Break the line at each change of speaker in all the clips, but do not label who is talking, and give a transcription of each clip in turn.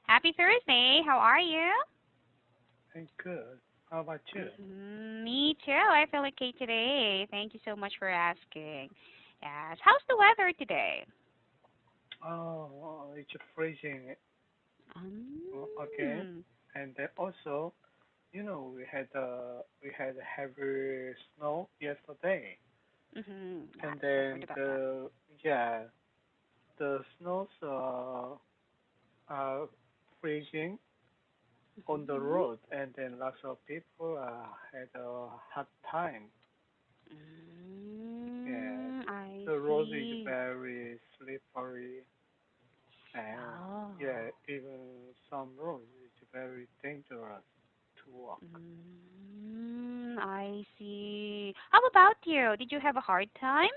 Happy Thursday. How are you?
I'm good. How about you?
Me too. I feel okay today. Thank you so much for asking. Yes. How's the weather today?
It's freezing again,
Mm.
and then also, we had heavy snow yesterday,
Yes,
and
I heard
then
about that.
the snows are freezing on the
Hmm.
road, and then lots of people had a hard time. Yeah,
I
the road is
see.
very slippery. And
Oh.
yeah, even some roads it's very dangerous to walk.
I see. How about you? Did you have a hard time?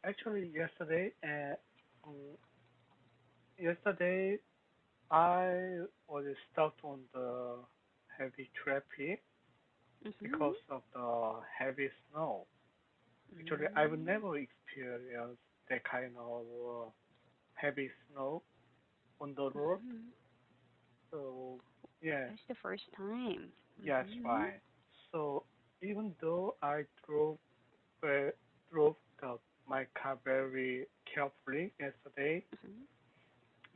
Actually, um, yesterday I was stuck on the heavy traffic
Mhm.
because of the heavy snow. Actually, I've
Mm.
never experienced that kind of heavy snow on the road.
Mhm.
So yeah,
That's the first time.
yes,
Mhm.
right. So even though I uh, drove my car very carefully yesterday,
Mhm.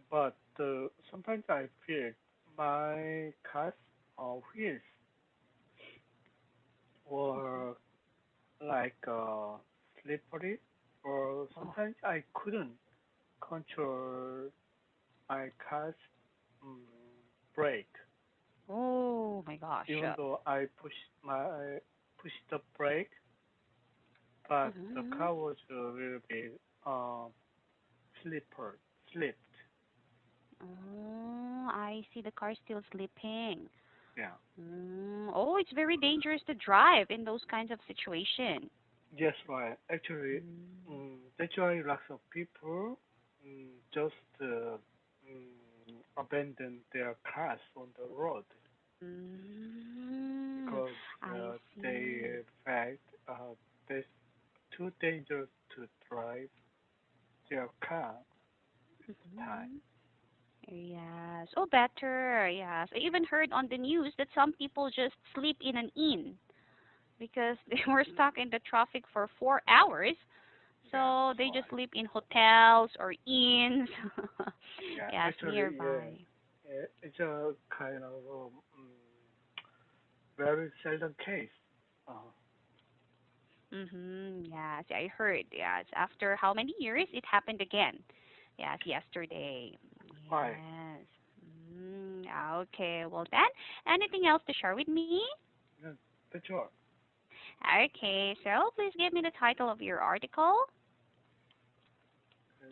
but sometimes I feel my car's wheels were like slippery, or
Oh.
sometimes I couldn't control my car's um, brake,
Oh my gosh.
even though I pushed the brake, but the
Mhm.
car was a little bit slippered, slipped.
I see the car still sleeping.
Yeah.
Oh, it's very dangerous to drive in those kinds of situation.
Yes, right. Actually,
Mm.
that's why lots of people just abandon their cars on the road
Mm.
because
I see.
they fact it's too dangerous to drive their car at the time.
Mhm. Yes. Oh, better. Yes. I even heard on the news that some people just sleep in an inn because they were stuck in the traffic for 4 hours.
Yeah,
So
that's
they just
right.
sleep in hotels or inns.
Yeah,
Yes,
actually, yeah,
nearby.
it's a kind of very seldom case. Uh,
Yes, I heard. Yes. After how many years it happened again? Yes, yesterday.
why?
Yes. Okay. Well then, anything else to share with me?
Yeah, that's right.
Okay. So please give me the title of your article.
Uh,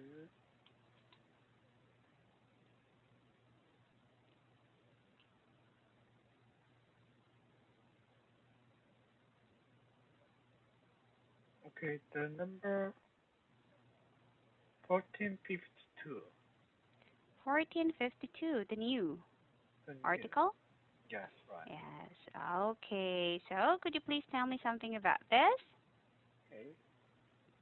Okay, the number 1452.
1452, the new
The new.
article.
Yes, right.
Yes. Okay. So could you please tell me something about this?
Okay.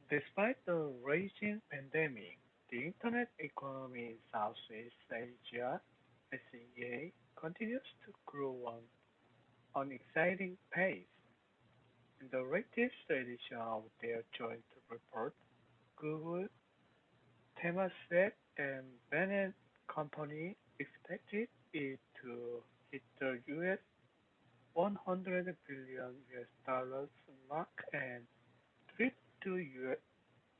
Despite the raging pandemic, the internet economy in Southeast Asia, SEA, continues to grow on exciting pace. In the latest edition of their joint report, Google, Temasek, and Bennett Company expected it to hit the US 100 billion US dollars mark and trip to US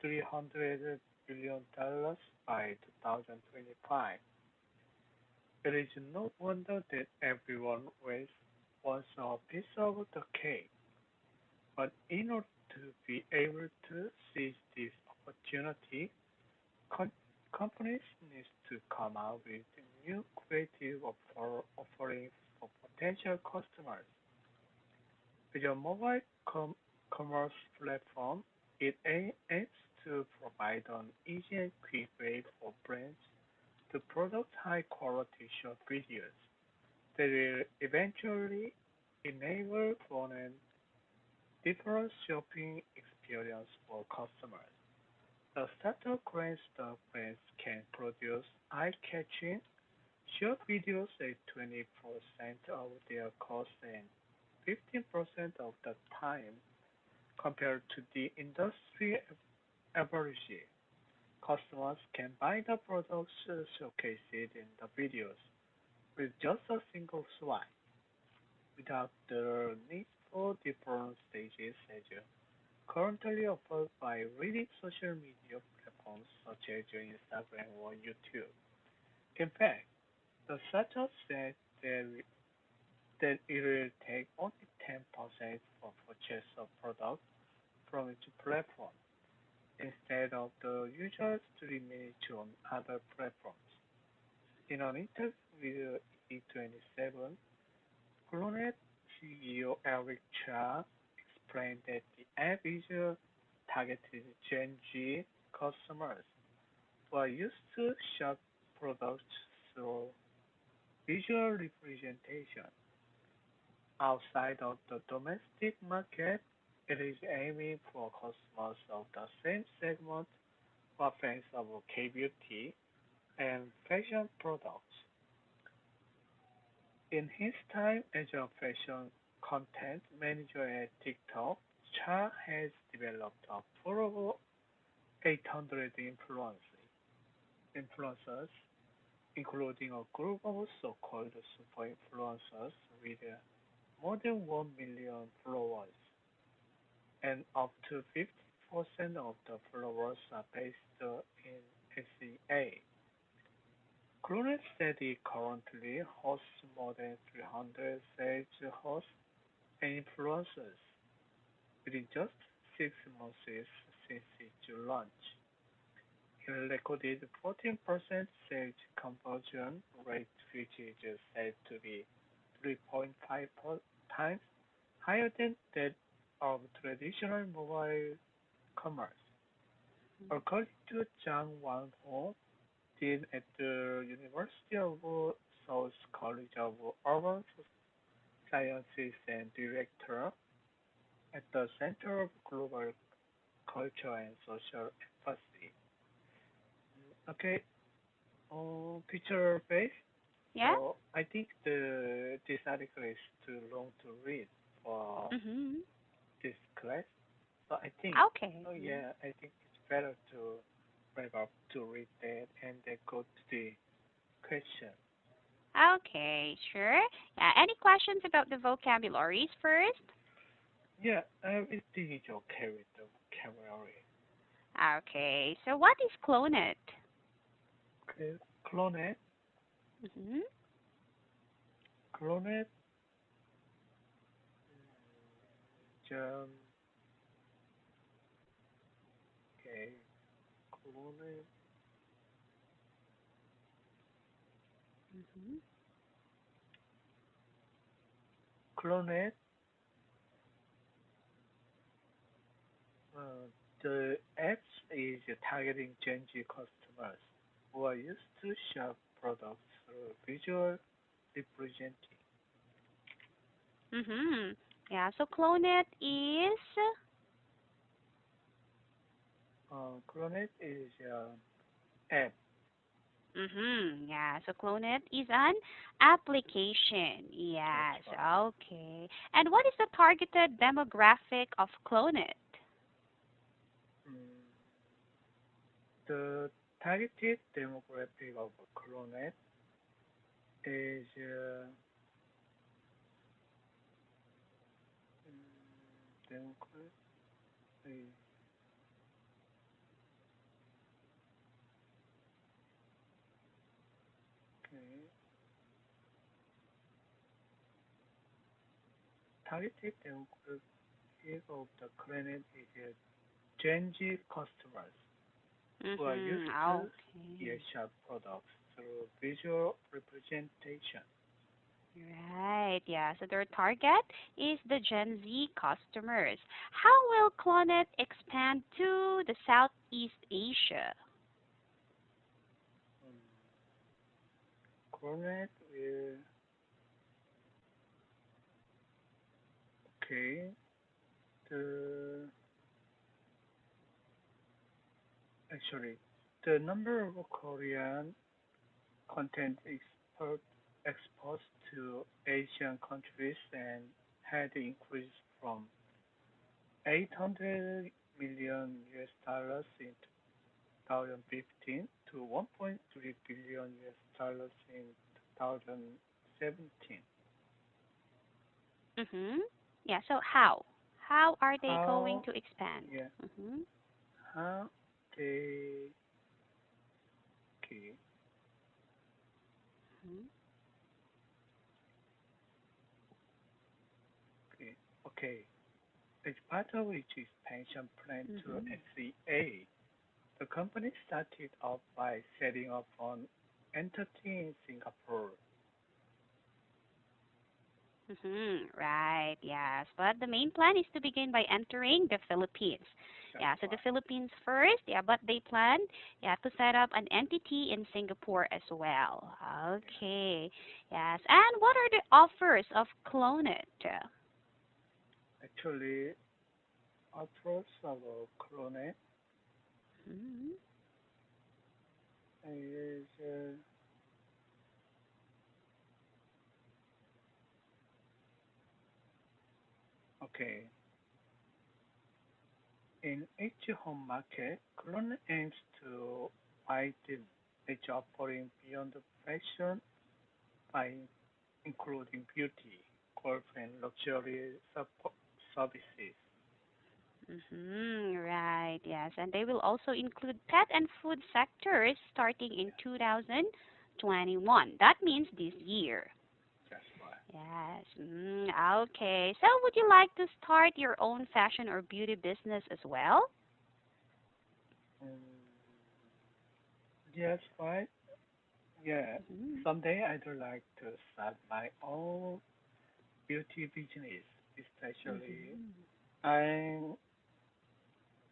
300 billion dollars by 2025. It is no wonder that everyone wants a piece of the cake. But in order to be able to seize this opportunity, com- companies need to come out with new creative offerings for potential customers. With a mobile commerce platform, it aims to provide an easy and quick way for brands to produce high-quality short videos that will eventually enable fun and different shopping experience for customers. The startup claims the brands can produce eye-catching short videos at 20% of their cost and 15% of the time compared to the industry average. Customers can buy the products showcased in the videos with just a single swipe without the need for different stages as currently offered by leading social media platforms such as Instagram or YouTube. In fact, the startup said that it will take only 10% for purchase of products from its platform instead of the usual 3 minutes on other platforms. In an interview with E27, Clonet CEO Eric Cha explained that the app is targeted Gen Z customers who are used to shop products through visual representation. Outside of the domestic market, it is aiming for customers of the same segment who are fans of K-beauty and fashion products. In his time as a fashion content manager at TikTok, Cha has developed a pool of 800 influencers, including a group of so-called super influencers with more than 1 million followers, and up to 50% of the followers are based in SEA. Clooney said he currently hosts more than 300 sales hosts and influencers within just 6 months since its launch. He recorded 14% sales conversion rate, which is said to be 3.5 times higher than that of traditional mobile commerce. According to Zhang Wanhong, dean at the University of Seoul's College of Urban Sciences and director at the Center of Global Culture and Social Empathy. Okay, picture face.
Yeah?
So I think this article is too long to read for
Mm-hmm.
this class. So I think,
Okay.
oh yeah, I think it's better to wrap up to read that and then go to the question.
Okay, sure. Yeah, any questions about the vocabularies first?
Yeah, everything is okay with the vocabulary.
Okay, so what is cloned?
Okay, cloned,
Mm-hmm.
cloned, um, okay, cloned,
Mm-hmm.
cloned. Uh, the apps is targeting Gen Z customers who are used to shop products through visual representing.
Mm-hmm. Yeah, so cloned is
Cloned is app.
Yeah, so Cloned is an application.
That's
Yes,
right.
okay. And what is the targeted demographic of Cloned?
Mm, the targeted demographic of Cloned is demographic. Okay. Targeted demographic of the Cloned is Gen Z customers who are used to
Okay.
shop products through visual representation.
Right, yeah. So their target is the Gen Z customers. How will Cloned expand to the Southeast Asia?
Um, Connect will okay. The Actually, the number of Korean content exports to Asian countries and had increased from 800 million US dollars in 2015 to 1.3 billion US dollars in 2017.
Mhm. Yeah. So how? How are they going
How,
to expand?
yeah,
Mhm.
how they, okay,
Mhm.
okay, okay. As part of its expansion plan to
Mhm.
SEA, the company started off by setting up an entity in Singapore.
Right. Yes. But the main plan is to begin by entering the Philippines.
That's
Yeah. So the
why.
Philippines first. Yeah. But they plan, yeah, to set up an entity in Singapore as well.
Yeah.
Okay. Yes. And what are the offers of Clonit?
Actually, approach of clone
Mhm.
is okay. In each home market, clone aims to widen its offering beyond fashion by including beauty, golf, and luxury services.
Right. Yes. And they will also include pet and food sectors starting in 2021. That means this year.
That's why.
Yes. Okay. So, would you like to start your own fashion or beauty business as well?
Mm, yes, why? Yeah.
Mhm.
Someday I'd like to start my own beauty business, especially
Mhm.
I'm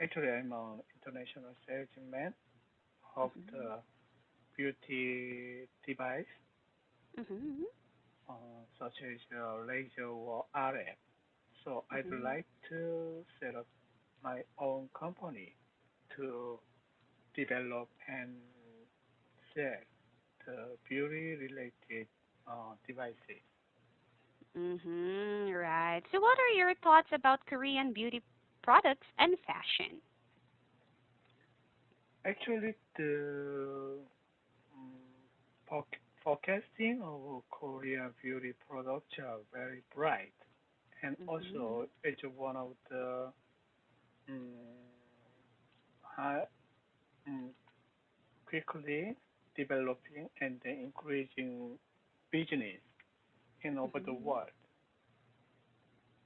I'm an international salesman of
Mhm.
the beauty device,
Mhm.
such as laser or RF. So I'd
Mhm.
like to set up my own company to develop and sell the beauty related devices.
Right. So, what are your thoughts about Korean beauty products and fashion?
Actually, the forecasting of Korean beauty products are very bright, and
Mhm.
also it's one of the um, high, um, quickly developing and increasing business in over the
Mhm.
world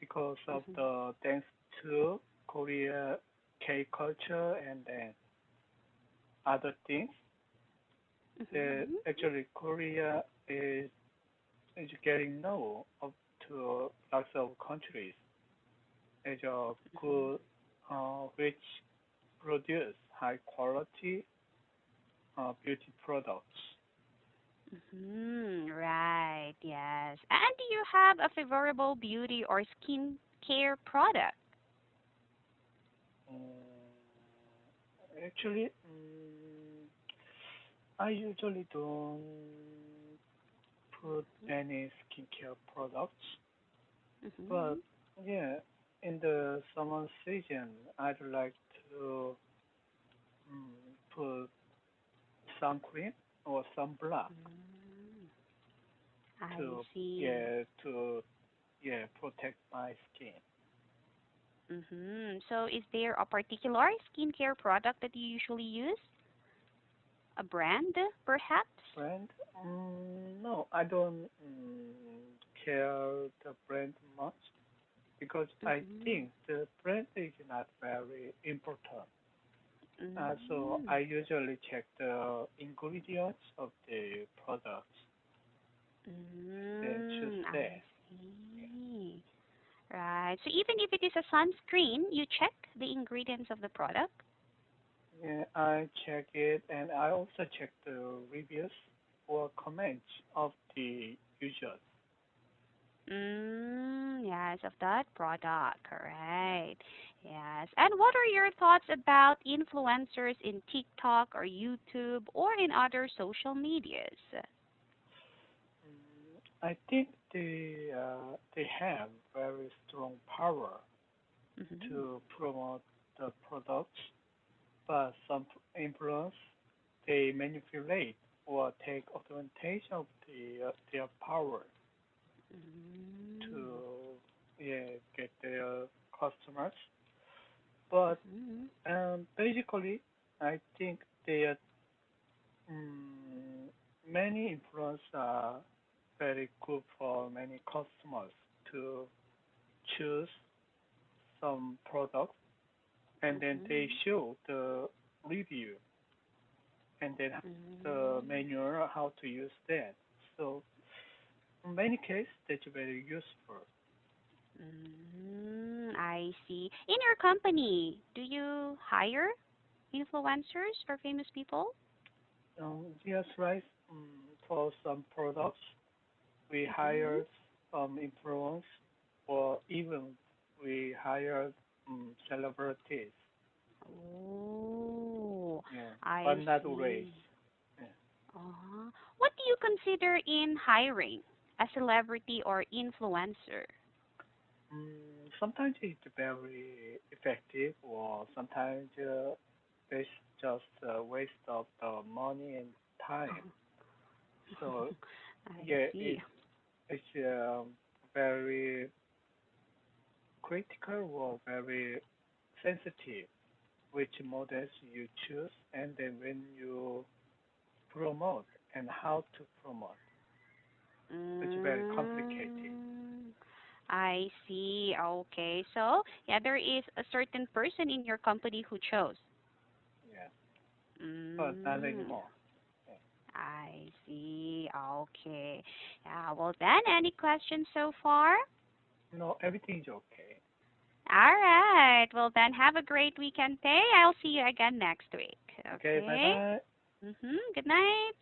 because of
Mhm.
the thanks to Korea K culture and then other things. That
Mhm.
actually Korea is getting known up to lots of countries as a
Mhm.
good which produce high quality beauty products.
Right. Yes. And do you have a favorable beauty or skin care product?
Actually, I usually don't put any skincare products, but
Mhm.
yeah, in the summer season, I'd like to put sun cream or sunblock
Mm, I
to
see.
yeah to yeah protect my skin.
So, is there a particular skincare product that you usually use? A brand, perhaps?
Brand? No, I don't care the brand much because I
Mhm.
think the brand is not very important. So
Mm.
I usually check the ingredients of the products, then choose
I
that.
see. Right. So even if it is a sunscreen, you check the ingredients of the product?
Yeah, I check it, and I also check the reviews or comments of the users.
Yes, of that product, correct. Yes. And what are your thoughts about influencers in TikTok or YouTube or in other social medias?
I think they have very strong power
Mm-hmm.
to promote the products, but some influence they manipulate or take advantage of their power
Mm-hmm.
to get their customers. But
Mm-hmm.
basically, I think there mm, many influence are very good for many customers to choose some products and then they
Mm-hmm.
show the review and then the
Mm-hmm.
manual how to use that. So in many cases, that's very useful.
I see. In your company, do you hire influencers or famous people?
Yes, right. For some products, we
Mm-hmm.
hired some influence, or even we hired celebrities.
Oh,
Yeah, but
I
not always.
see.
Yeah.
What do you consider in hiring a celebrity or influencer?
Sometimes it's very effective, or sometimes it's just a waste of the money and time. So
I
yeah,
see.
it's very critical or very sensitive which models you choose, and then when you promote and how to promote. It's very complicated.
Mm, I see. Okay. So, yeah, there is a certain person in your company who chose.
Yeah, but not
Mm,
anymore. Yeah.
I see. Okay. Yeah, well then, any questions so far?
No, everything is okay.
All right. Well then, have a great weekend, Tay. I'll see you again next week.
Okay, bye
Okay?
bye.
Good night.